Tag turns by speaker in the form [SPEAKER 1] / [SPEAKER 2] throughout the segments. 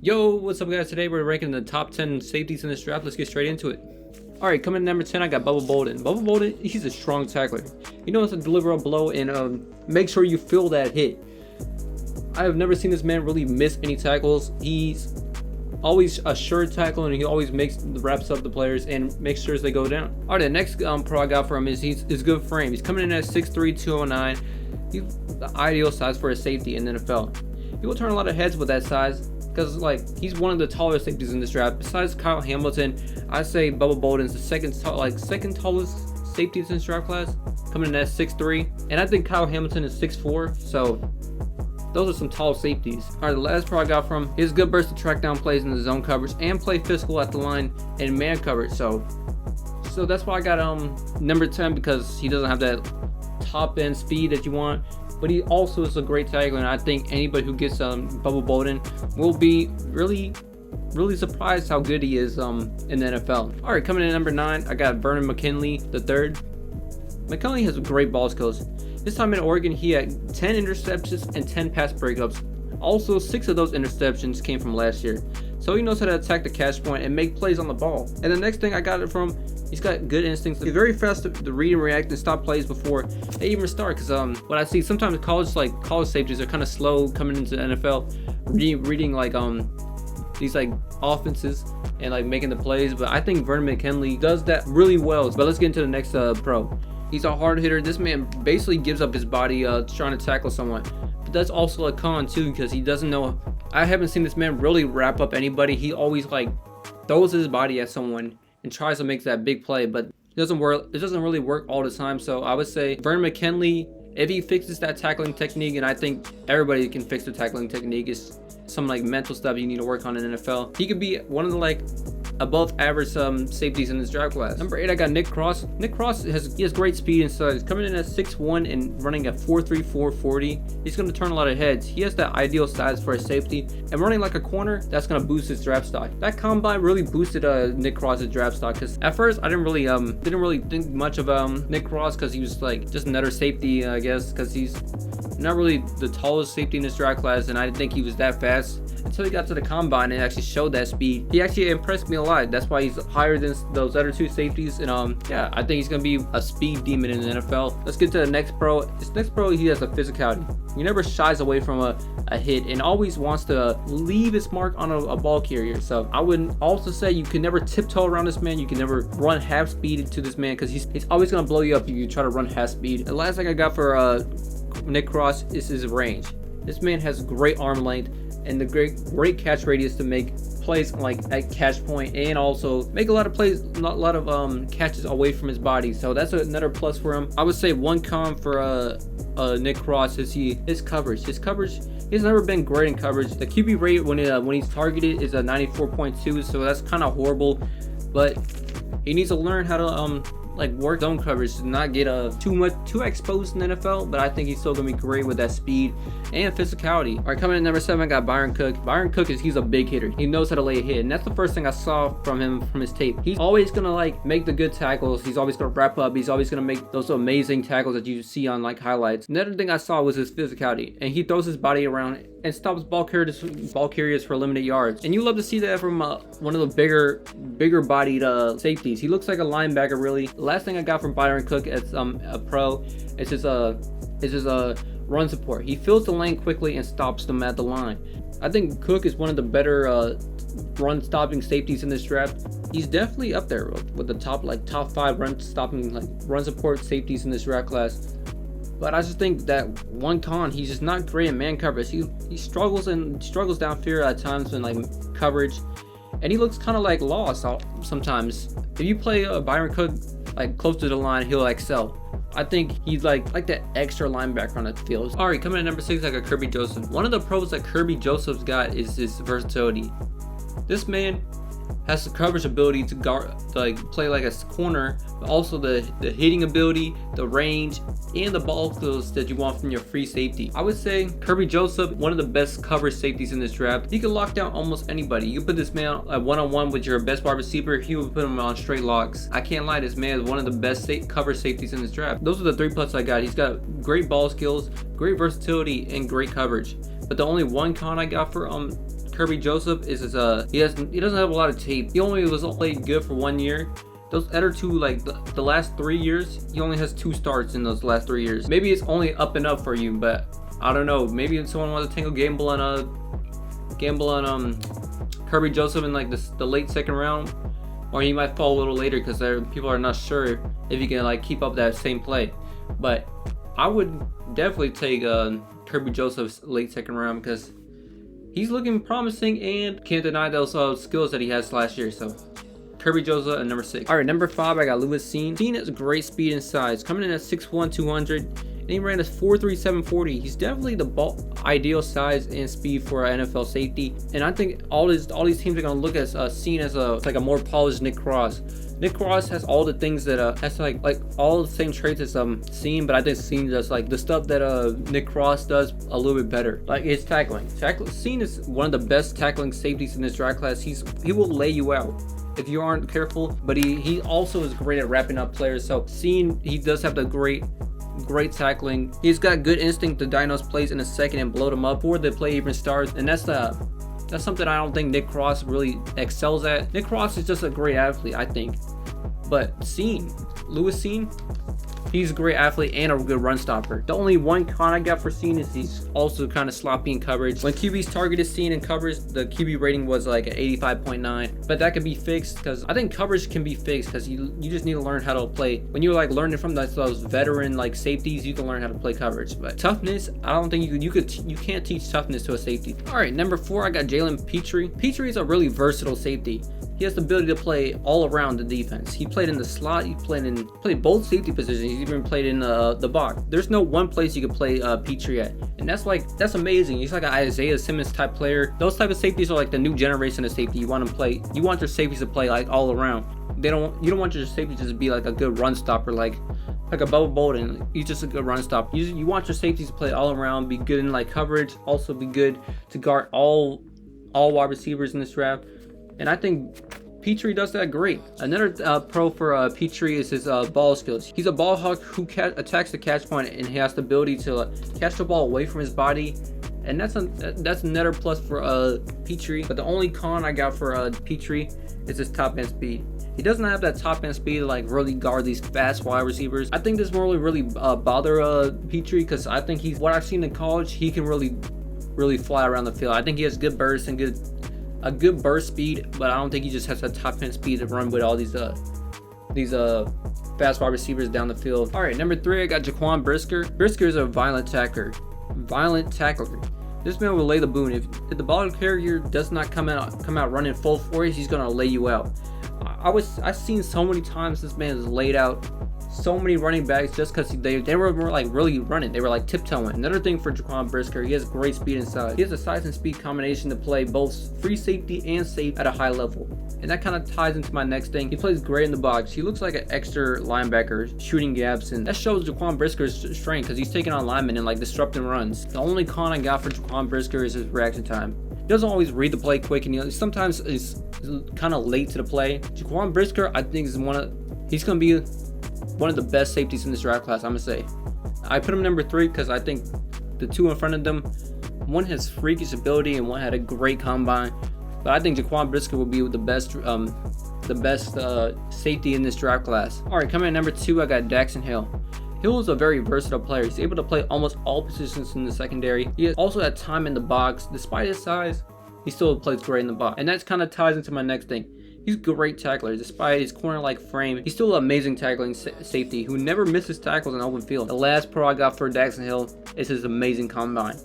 [SPEAKER 1] Yo, what's up guys? Today we're ranking the top 10 safeties in this draft. Let's get straight into it. Alright, coming in number 10, I got Bubba Bolden. Bubba Bolden, he's a strong tackler. He knows how to deliver a blow and make sure you feel that hit. I have never seen this man really miss any tackles. He's always a sure tackle and he always wraps up the players and makes sure they go down. Alright, the next pro I got from him is his good frame. He's coming in at 6'3", 209. He's the ideal size for a safety in the NFL. He will turn a lot of heads with that size, because he's one of the taller safeties in this draft. Besides Kyle Hamilton, I say Bubba Bolden's the second tallest safety in this draft class, coming in at 6'3", and I think Kyle Hamilton is 6'4", so those are some tall safeties. Alright, the last pro I got from his good burst to track down plays in the zone coverage and play physical at the line and man coverage. So that's why I got number 10, because he doesn't have that top end speed that you want, but he also is a great tackler, and I think anybody who gets Bubba Bolden will be really surprised how good he is in the NFL. Alright, coming in at number 9, I got Vernon McCoy III. McCoy has great ball skills. This time in Oregon, he had 10 interceptions and 10 pass breakups. Also, 6 of those interceptions came from last year. So he knows how to attack the catch point and make plays on the ball. And the next thing I got it from, he's got good instincts. He's very fast to read and react and stop plays before they even start. Because what I see sometimes college safeties are kind of slow coming into the NFL, reading these offenses and making the plays. But I think Vernon McCoy does that really well. But let's get into the next pro. He's a hard hitter. This man basically gives up his body trying to tackle someone. But that's also a con too, because he doesn't know. I haven't seen this man really wrap up anybody. He always throws his body at someone and tries to make that big play, but it doesn't work. It doesn't really work all the time. So I would say Vernon McCoy, if he fixes that tackling technique, and I think everybody can fix the tackling technique, is some mental stuff you need to work on in the NFL. He could be one of the above average safeties in this draft class. Number 8, I got Nick Cross. Nick Cross has great speed and size. Coming in at 6'1" and running at 4.34 40. He's going to turn a lot of heads. He has that ideal size for a safety, and running like a corner, that's going to boost his draft stock. That combine really boosted Nick Cross's draft stock, because at first I didn't really think much of Nick Cross, because he was just another safety, I guess, because he's not really the tallest safety in this draft class, and I didn't think he was that fast until he got to the combine and actually showed that speed. He actually impressed me a lot. That's why he's higher than those other two safeties, and yeah, I think he's gonna be a speed demon in the NFL. Let's get to the next pro. This next pro, he has a physicality. He never shies away from a hit and always wants to leave his mark on a ball carrier. So I would also say you can never tiptoe around this man. You can never run half speed into this man, because he's always gonna blow you up if you try to run half speed. The last thing I got for Nick Cross is his range. This man has great arm length and the great catch radius to make plays at catch point, and also make a lot of plays, a lot of catches away from his body. So that's another plus for him. I would say one con for Nick Cross is his coverage. His coverage, he's never been great in coverage. The QB rate when he's targeted is a 94.2, so that's kind of horrible. But he needs to learn how to work zone coverage to not get too exposed in the NFL, but I think he's still gonna be great with that speed and physicality. All right, coming in at number 7, I got Byron Cook. Byron Cook he's a big hitter. He knows how to lay a hit, and that's the first thing I saw from him from his tape. He's always gonna make the good tackles. He's always gonna wrap up. He's always gonna make those amazing tackles that you see on highlights. Another thing I saw was his physicality, and he throws his body around and stops ball carriers for limited yards. And you love to see that from one of the bigger bodied safeties. He looks like a linebacker, really. The last thing I got from Byron Cook as a pro is his run support. He fills the lane quickly and stops them at the line. I think Cook is one of the better run stopping safeties in this draft. He's definitely up there with the top 5 run support safeties in this draft class. But I just think that one con, he's just not great in man coverage. He struggles downfield at times in coverage, and he looks kind of lost sometimes. If you play Byron Cook close to the line, he'll excel. I think he's like that extra linebacker on the field. Alright, coming at number 6, I got Kirby Joseph. One of the pros that Kirby Joseph's got is his versatility. This man has the coverage ability to guard, play like a corner, but also the hitting ability, the range, and the ball skills that you want from your free safety. I would say Kirby Joseph, one of the best coverage safeties in this draft. He can lock down almost anybody. You put this man one-on-one with your best wide receiver, he would put him on straight locks. I can't lie, this man is one of the best cover safeties in this draft. Those are the 3 plus I got. He's got great ball skills, great versatility, and great coverage. But the only one con I got for Kirby Joseph is he doesn't have a lot of tape. He only was played good for 1 year. Those other two, like the last 3 years, he only has 2 starts in those last 3 years. Maybe it's only up and up for you, but I don't know. Maybe if someone wants to take a gamble on Kirby Joseph in like the late second round, or he might fall a little later because people are not sure if he can like keep up that same play. But I would definitely take Kirby Joseph's late second round because he's looking promising and can't deny those skills that he has last year. So Kirby Joseph at number 6. All right, number 5, I got Lewis Cine. Cine has great speed and size, coming in at 6'1", 200, and he ran a 4.3, 740. He's definitely the ideal size and speed for an NFL safety. And I think all these teams are gonna look at Cine as like a more polished Nick Cross. Nick Cross has all the things that has like all the same traits as Cine, but I think Cine does like the stuff that Nick Cross does a little bit better. Like his tackling. Cine is one of the best tackling safeties in this draft class. He will lay you out if you aren't careful, but he also is great at wrapping up players. So Cine, he does have the great tackling. He's got good instinct to diagnose plays in a second and blow them up before the play even starts, and that's something I don't think Nick Cross really excels at. Nick Cross is just a great athlete, I think, but Lewis Cine, he's a great athlete and a good run stopper. The only one con I got for Cine is he's also kind of sloppy in coverage. When QBs targeted Cine in coverage, the QB rating was like an 85.9, but that could be fixed because I think coverage can be fixed because you just need to learn how to play. When you're like learning from those veteran like safeties, you can learn how to play coverage. But toughness, I don't think you can't teach toughness to a safety. All right, number 4, I got Jalen Petrie. Petrie is a really versatile safety. He has the ability to play all around the defense. He played in the slot. He played both safety positions. He's even played in the box. There's no one place you could play Petrie at, and that's amazing. He's like an Isaiah Simmons type player. Those type of safeties are like the new generation of safety. You want your safeties to play like all around. You don't want your safety just to be like a good run stopper, like a Bubba Bolden. He's just a good run stopper. You want your safeties to play all around, be good in like coverage, also be good to guard all wide receivers in this draft. And I think Petrie does that great. Another pro for Petrie is his ball skills. He's a ball hawk who attacks the catch point, and he has the ability to catch the ball away from his body. And that's another plus for Petrie. But the only con I got for Petrie is his top end speed. He doesn't have that top end speed to like really guard these fast wide receivers. I think this won't really bother Petrie because I think what I've seen in college, he can really fly around the field. I think he has good bursts and a good burst speed, but I don't think he just has that top end speed to run with all these fast wide receivers down the field. All right, number 3, I got Jaquan Brisker. Brisker is a violent tackler. This man will lay the boon. If the ball carrier does not come out running full force, he's gonna lay you out. I've seen so many times this man is laid out so many running backs just because they were like really running. They were like tiptoeing. Another thing for Jaquan Brisker, he has great speed and size. He has a size and speed combination to play both free safety and safe at a high level. And that kind of ties into my next thing. He plays great in the box. He looks like an extra linebacker shooting gaps, and that shows Jaquan Brisker's strength because he's taking on linemen and like disrupting runs. The only con I got for Jaquan Brisker is his reaction time. He doesn't always read the play quick, and sometimes is kind of late to the play. Jaquan Brisker, I think, he's going to be one of the best safeties in this draft class, I'm going to say. I put him number 3 because I think the two in front of them, one has freakish ability and one had a great combine. But I think Jaquan Brisker will be the best safety in this draft class. All right, coming at number 2, I got Dax Hill. Hill is a very versatile player. He's able to play almost all positions in the secondary. He has also had time in the box. Despite his size, he still plays great in the box. And that kind of ties into my next thing. He's a great tackler. Despite his corner-like frame, he's still an amazing tackling safety who never misses tackles in open field. The last pro I got for Dax Hill is his amazing combine.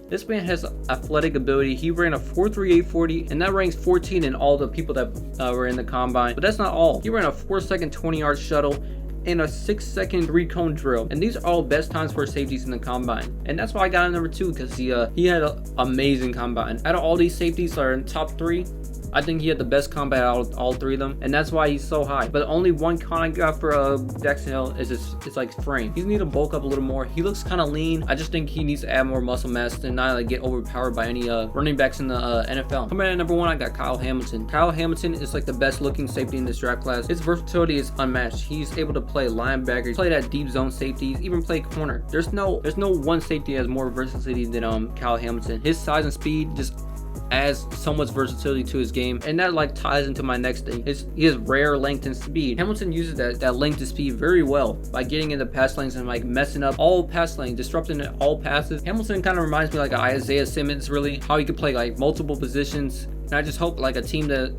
[SPEAKER 1] This man has athletic ability. He ran a 4.38 40, and that ranks 14 in all the people that were in the combine. But that's not all. He ran a 4-second 20-yard shuttle and a 6-second 3-cone drill, and these are all best times for safeties in the combine. And that's why I got him number 2, because he had an amazing combine. Out of all these safeties that are in top 3, I think he had the best combine out of all 3 of them, and that's why he's so high. But the only one con I got for Dax Hill is it's like frame. He needs to bulk up a little more. He looks kind of lean. I just think he needs to add more muscle mass and not like get overpowered by any running backs in the NFL. Coming in at number 1, I got Kyle Hamilton. Kyle Hamilton is like the best looking safety in this draft class. His versatility is unmatched. He's able to play linebacker, play that deep zone safeties, even play corner. There's no one safety that has more versatility than Kyle Hamilton. His size and speed just adds so much versatility to his game, and that like ties into my next thing. He has rare length and speed. Hamilton uses that length and speed very well by getting in the pass lanes and like messing up all pass lanes, disrupting all passes. Hamilton kind of reminds me like of Isaiah Simmons, really, how he could play like multiple positions. And I just hope like a team that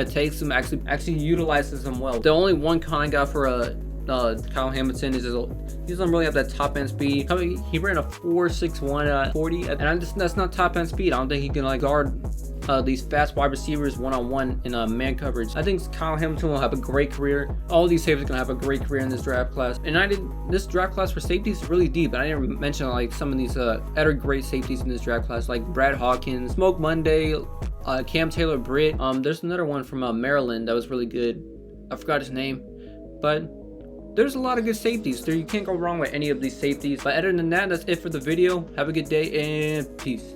[SPEAKER 1] takes him actually utilizes him well. The only one con I got for Kyle Hamilton is he doesn't really have that top end speed. He ran a 4.61 40, and that's not top end speed. I don't think he can like guard these fast wide receivers one-on-one in man coverage. I think Kyle Hamilton will have a great career. All these safeties are gonna have a great career in this draft class. And this draft class for safeties is really deep. And I didn't mention like some of these other great safeties in this draft class, like Brad Hawkins, Smoke Monday, Cam Taylor-Britt. There's another one from Maryland that was really good. I forgot his name, but there's a lot of good safeties there. You can't go wrong with any of these safeties. But other than that, that's it for the video. Have a good day and peace.